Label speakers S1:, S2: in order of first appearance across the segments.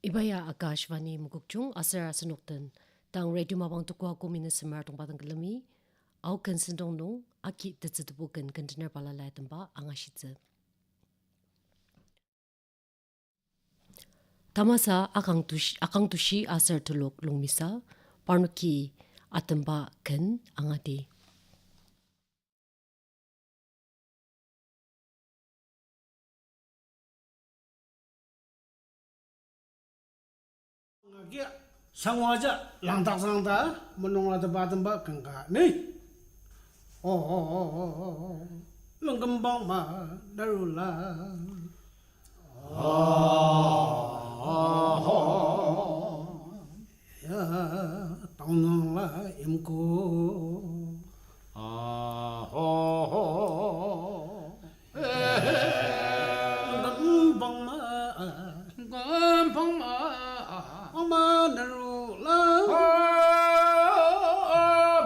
S1: Ibaya Akashvani Mugukchung Asar Asanoktan Tang Radio Mabang Tukwa Kumina Samar Tong Batang Kalami Au Kansindong Nong Aki Tetsitubukan Container Palalai Tamba Angashitze Tamasa Akang Tushi Asar Tulok Lungmisa Parnuki Atamba Kan Angati
S2: 상화자 랑닥상다 문홍라다 받은 바 건가 네 렁금방마 나룰라 야 땅농라 임고 렁금방마 Pama narula,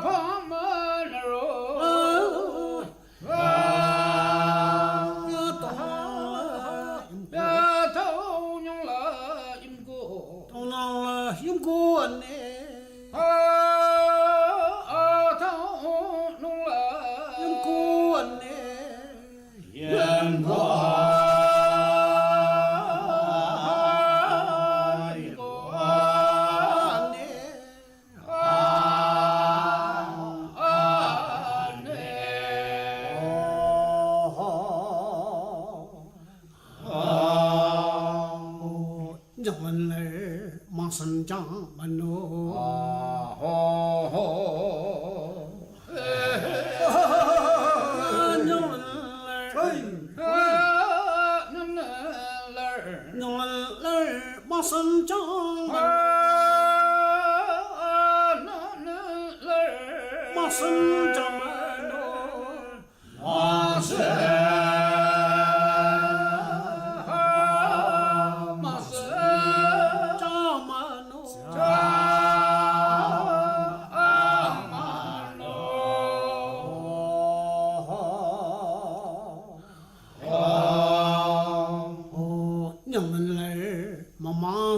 S2: Pama narula, ya tao nhung la im cô anh tao nhung la im cô anh im cô Sanjang mano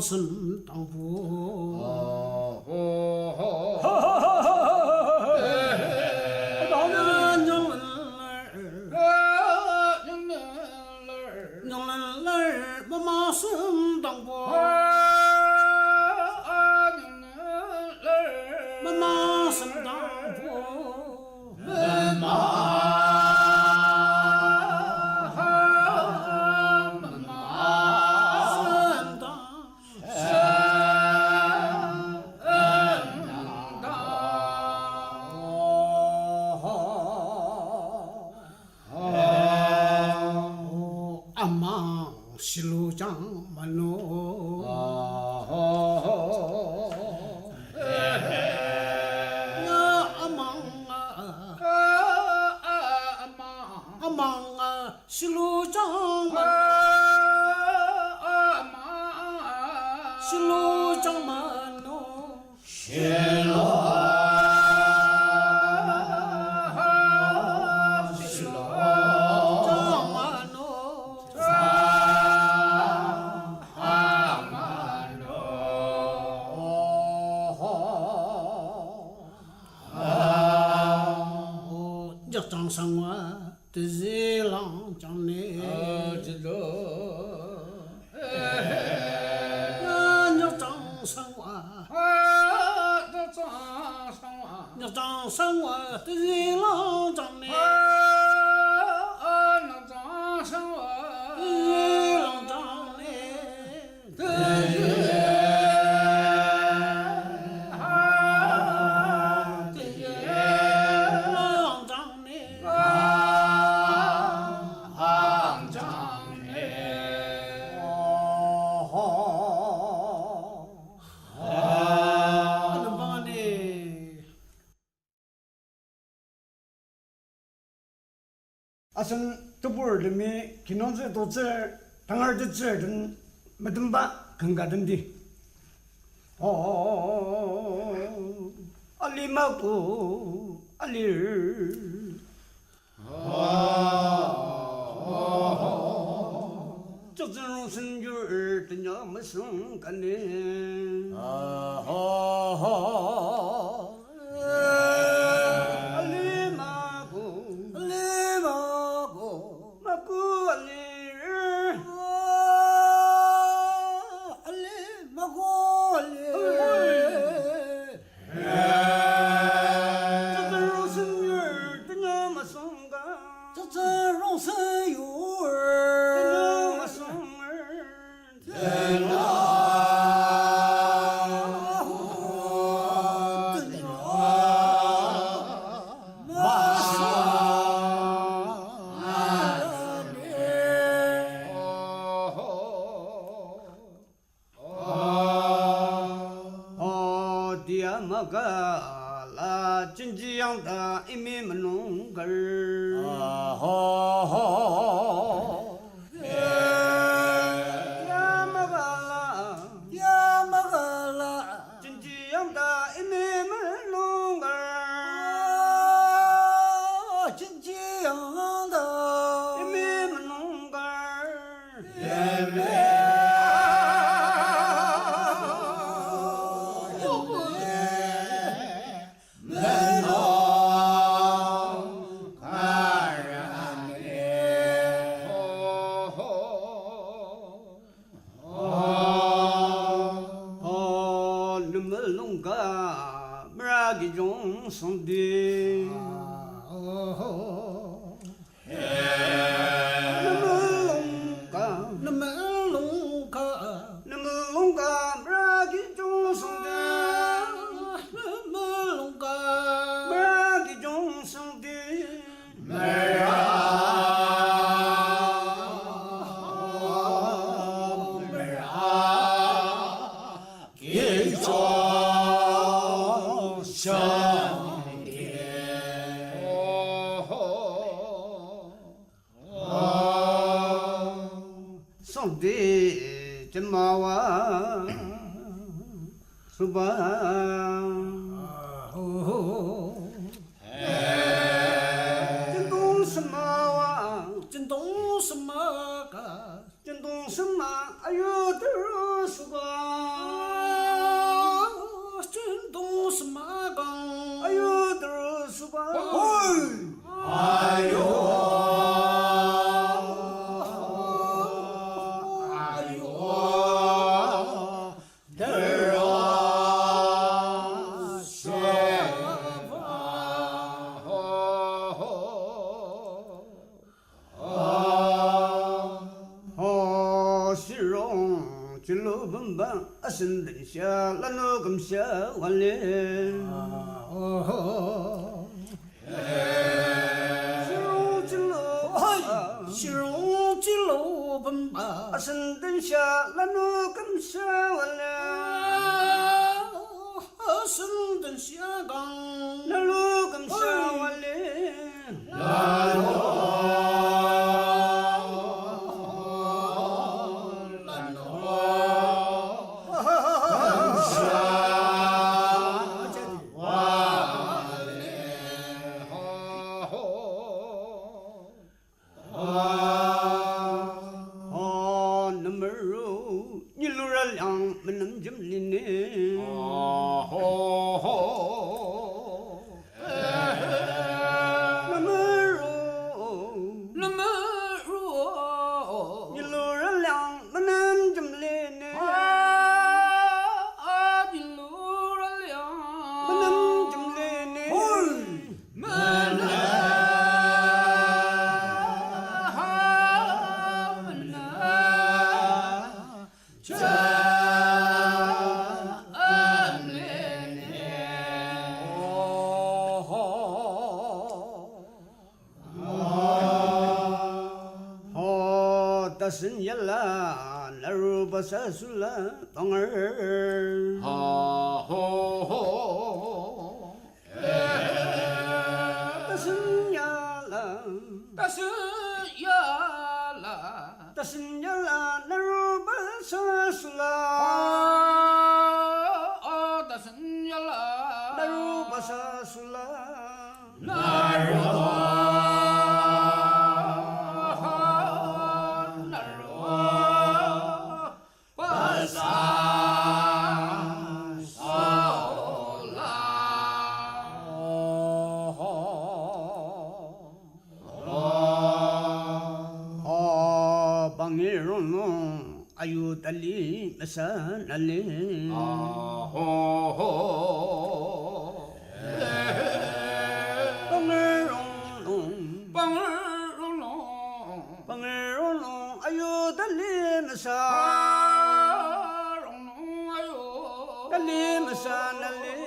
S2: Sun Tangpu Mama Sun Tangpu Mama Sun Tangpu 실루장 만노 아망 실루장 실루장 만노 장상화 뜨질랑 장네 장상화 뜨질랑 장네 아선 또벌미 기노제 도체 당할지 쩨든 메든바 건가든디 알리마고 알릴 这种生女儿的娘们生干的，阿里马古，马古阿里人，这种生女儿的娘们生干，真这样的一面门弄个儿，呀么个啦，真这样的一面门弄个儿，一面门弄个儿。兄弟，那么龙嘎，不让给众兄弟，不让给众兄弟，兄弟，这马哇，是吧？震动什么哇？震动什么？哎呦，这是吧？震动什么？哎呦，这是吧？哎呦。身等下，那路咁下完嘞。西荣之路奔吧，身等下，那路咁下完嘞。身等下岗，那路咁下完嘞。生意啦，那如不杀数啦，当儿。大生意啦，那如不杀数啦。大生意啦，那如不杀数啦。那如不。 방해로는 아유 달리 마사 날리 방해로는 아유 달리 마사 달리 마사 날리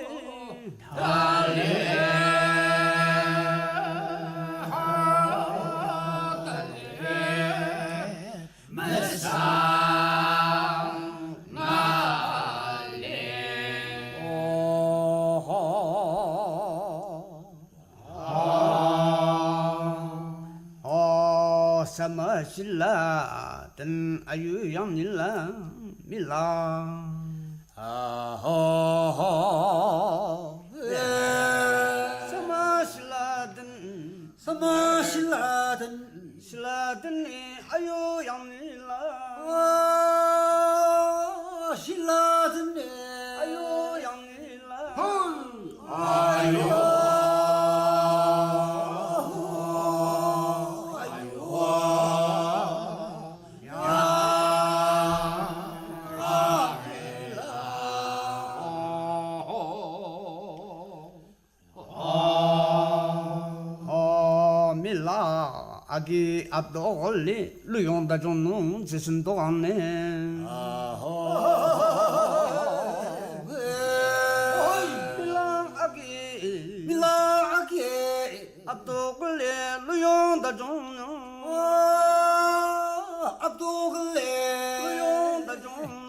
S2: 사마실라 든 아유양닐라 밀라 사마실라든 실라든이 아유양닐라 실라든이 아유양닐라 밀라 아기 앞도 올리 루용다 좀는 지순도 안네 밀라 아기 앞도 올리 루용다 좀는 앞도 올리 루용다 좀는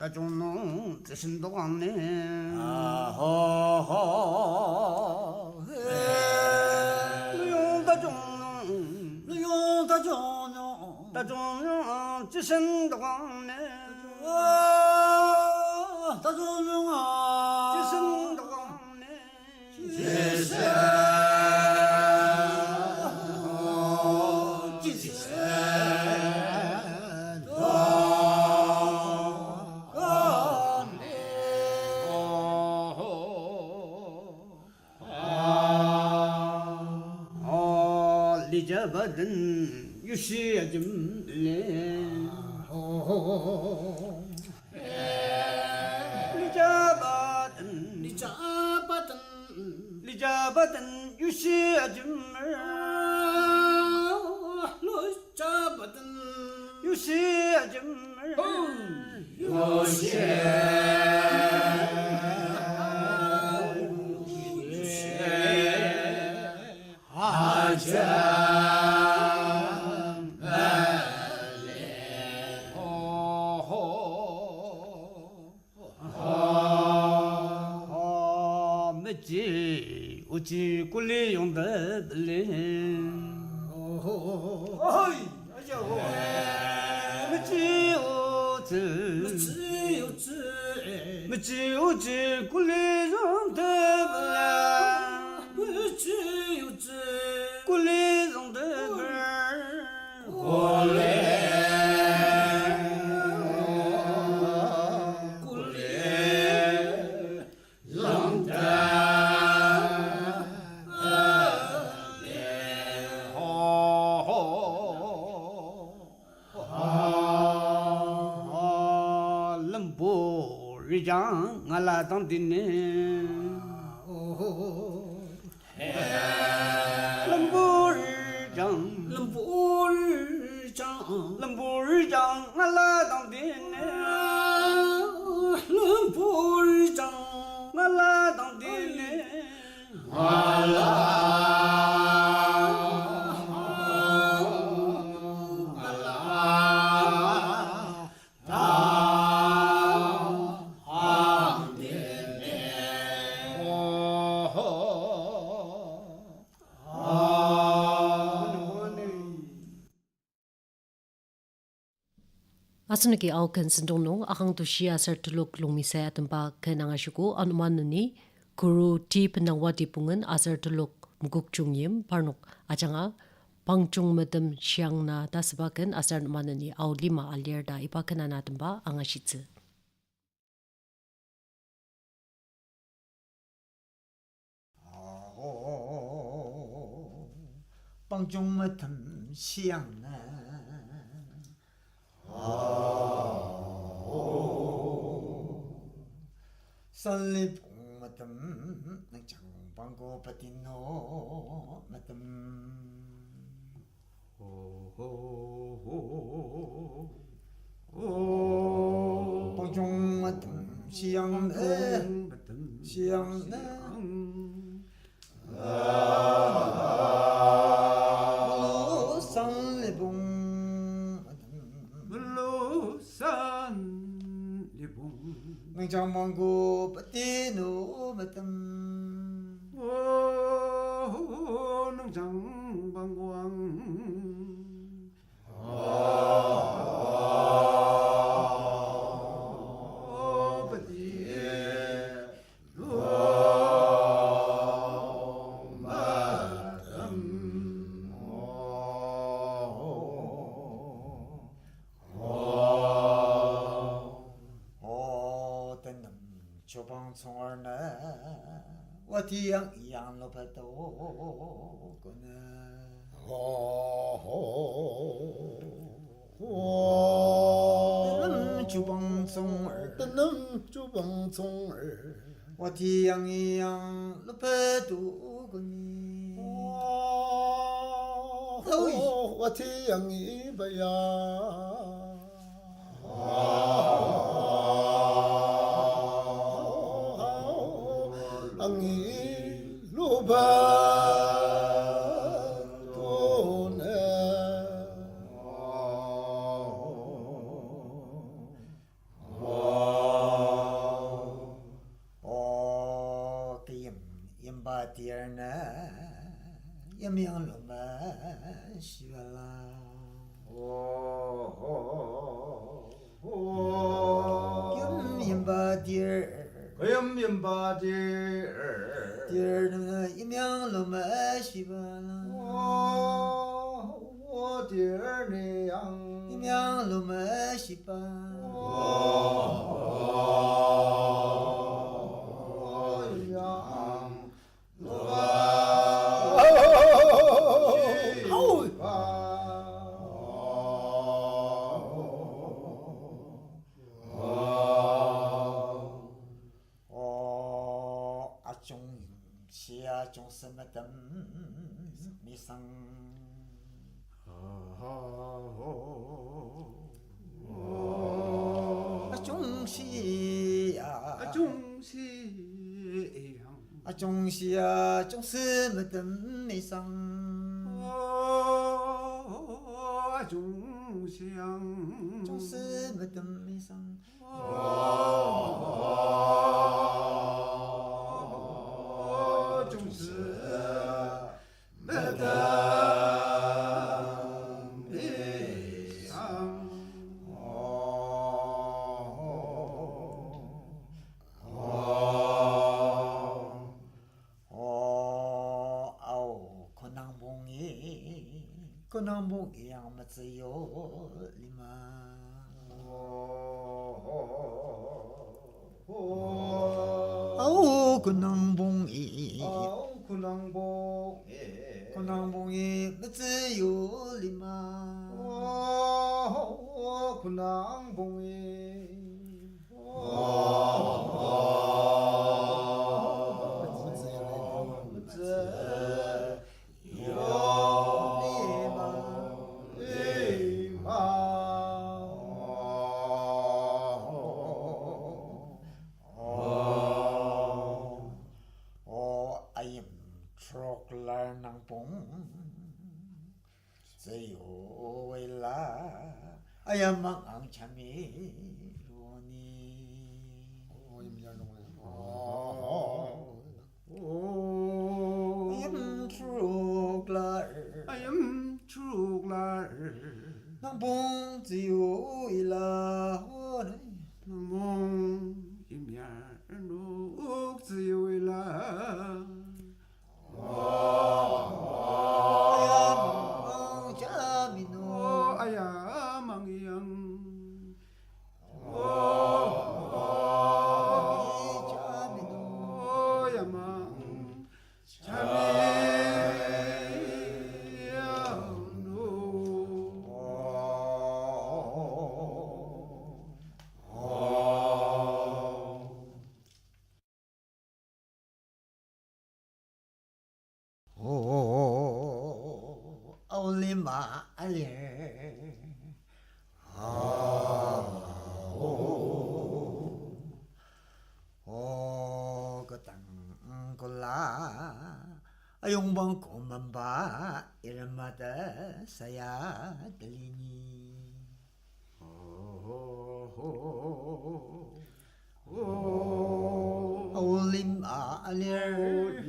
S2: 다종노 뜻인도 않네 다종노 뜻인도 않네 다종노 뜻인도 리자바든 유시야좀래 리자바든 유시야좀래 유시야좀래 지 우지 꿀리 용다들리 무지 우지 꿀리 용다들라 꿀리 용다들 장 알라 당디네 럼불장 알라 당디네 럼불장 알라 당디네
S1: Asunaki au kan sindong akang tu shia sertuluk lungmise atempa kenangashuku anumanani kuru ti penangwati pungan asar tuluk muguk chungyim parnuk ajanga pangchung madam siang na tasbakan asar numanani au lima alierda ipakanana tempa angashitsu.
S2: 방종 같은 시향나 살리봉 같은 장방고 바티노 같은 방종 같은 시향나 시향나 장망고 빠띠노 마땀
S3: 능장방광
S2: 조방송얼나 와디양 양로바도 거나 주방송얼 와디양 양로바도 거니
S3: 와티양이 바야 angin lupa tone
S2: kiyam yambatirna yamyang luma shivala yambatir Dear Yamyang Loma Shibala
S3: dear Niang
S2: Yamyang Loma Shibala 종스마담 미상 종시야 종스마담 미상 종스마담 미상 건낭봉이 양맞어요 리마 아우 건낭봉이 건낭봉이 맞어요 리마
S3: 군낭봉이
S2: 아야망 앙참이 로니 I am true glad
S3: I am true glad 낭봉 지요일라
S2: 낭봉 임야로 옥지요일라
S3: 낭봉 자미노
S2: 아야 망이양
S3: 자미노
S2: 야망
S3: 아울리마 알레 그땅 골라 용방 고만바 이름마다 사야 들리니 아울리마 알레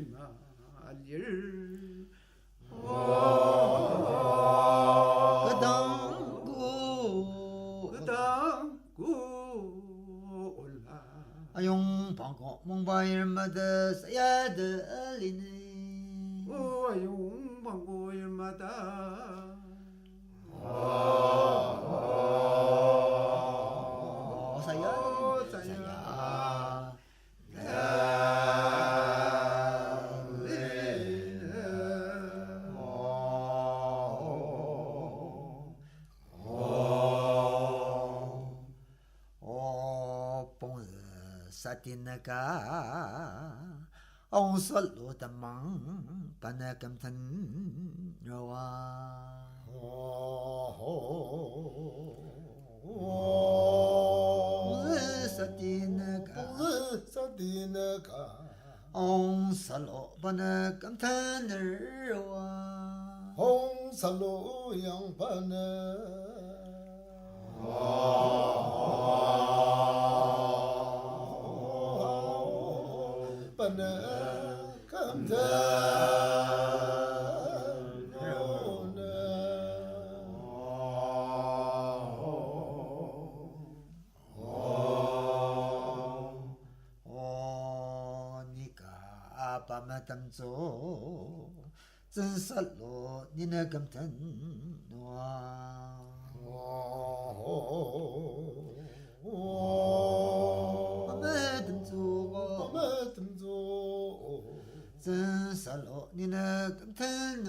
S3: 아용 방고 몽바일마다 사야 들리니
S2: 아용 방고일마다
S3: 사야 사티나가 ông xuất lũ tầm măng bà nè cầm thân rồi 사티나가 ông xuất lũ bà nè cầm thân rồi ông xuất lũ yang bà nè tâm chân sát lộ ni na cầm thân chân sát lộ ni na cầm thân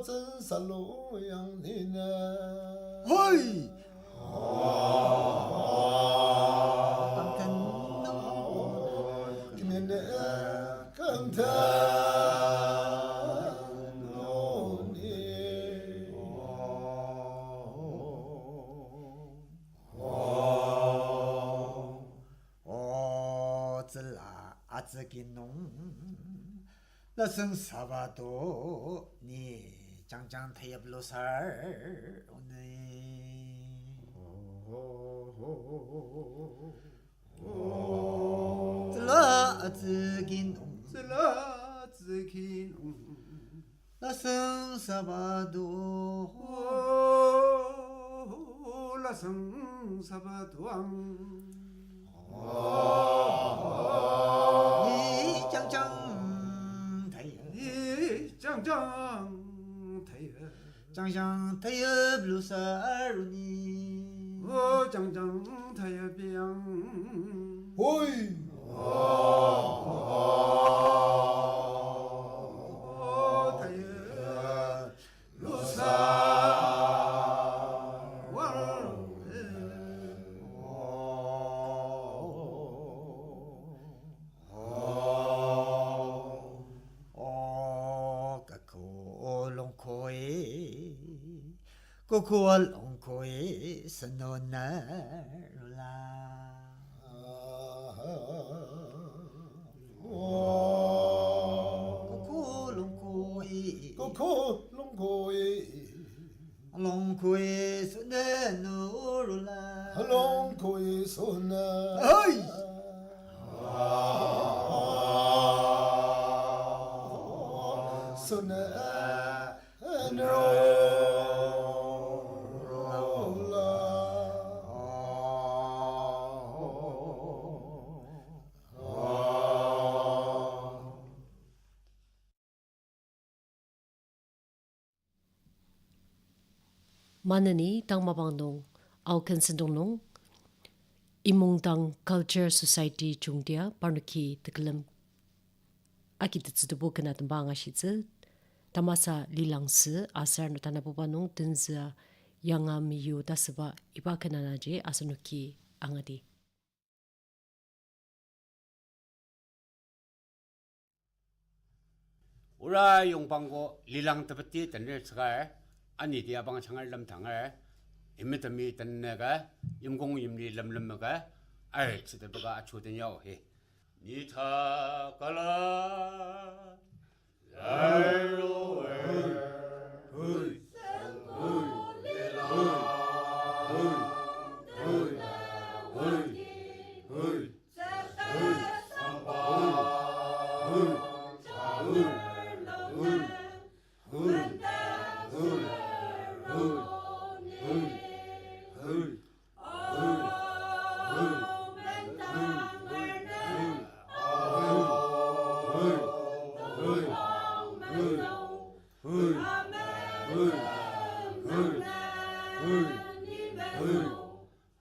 S3: chân sát lộ yang ni na hoi 나선 사바도 니 장장 타협로살 오네 슬라즈긴 나선 사바도
S2: 라성 사바도왕
S3: 니 장장
S2: 장장 타협
S3: 장장 타협 루사루니
S2: 장장 타협이양
S3: 오이
S2: 타협 루사
S3: Kukual ongkoe sanonarula Longkoe sanonarula Longkoe sanonarula
S1: Manani tang mabangdong au kensendong imong tang culture society chungdia parnuki teklam akitsubu kana tamba nga shitse tamasa lilangse asar no tanapopanong tenza yanga miyu tasba iba kana naje asanuki angadi
S4: 우라 용방고 리랑 뜨버티 던네 스가 아니 디아방 창을 남당을 임메더미 던네가 임공 임리 럼럼가 아이 치더버가 초den요 해 니타 갈라 라로에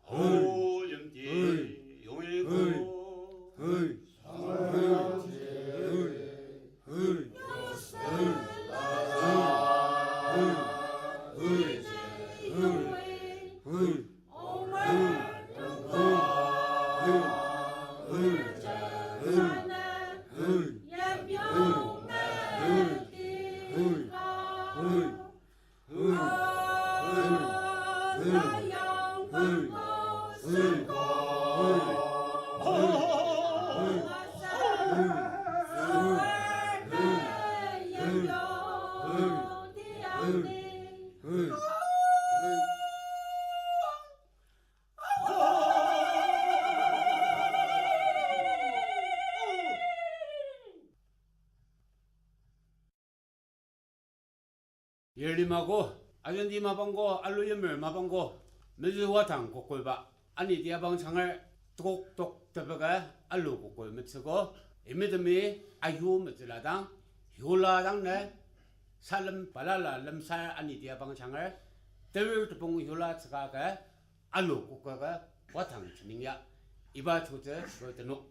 S4: 호염띠 용일고 열림하고 아전디 마방고 알루염을 마방고 메즈와당 고꼴바 아니 디아방 창을 똑똑 더버가 알루 고꼴 메츠고 이메드미 아유 메즈라당 효라당네 살름 발랄라 름살 아니 디아방 창을 더블드봉 효라 ts가가 알루 고꼴가 와당 주닝야 이바 초제 그거드노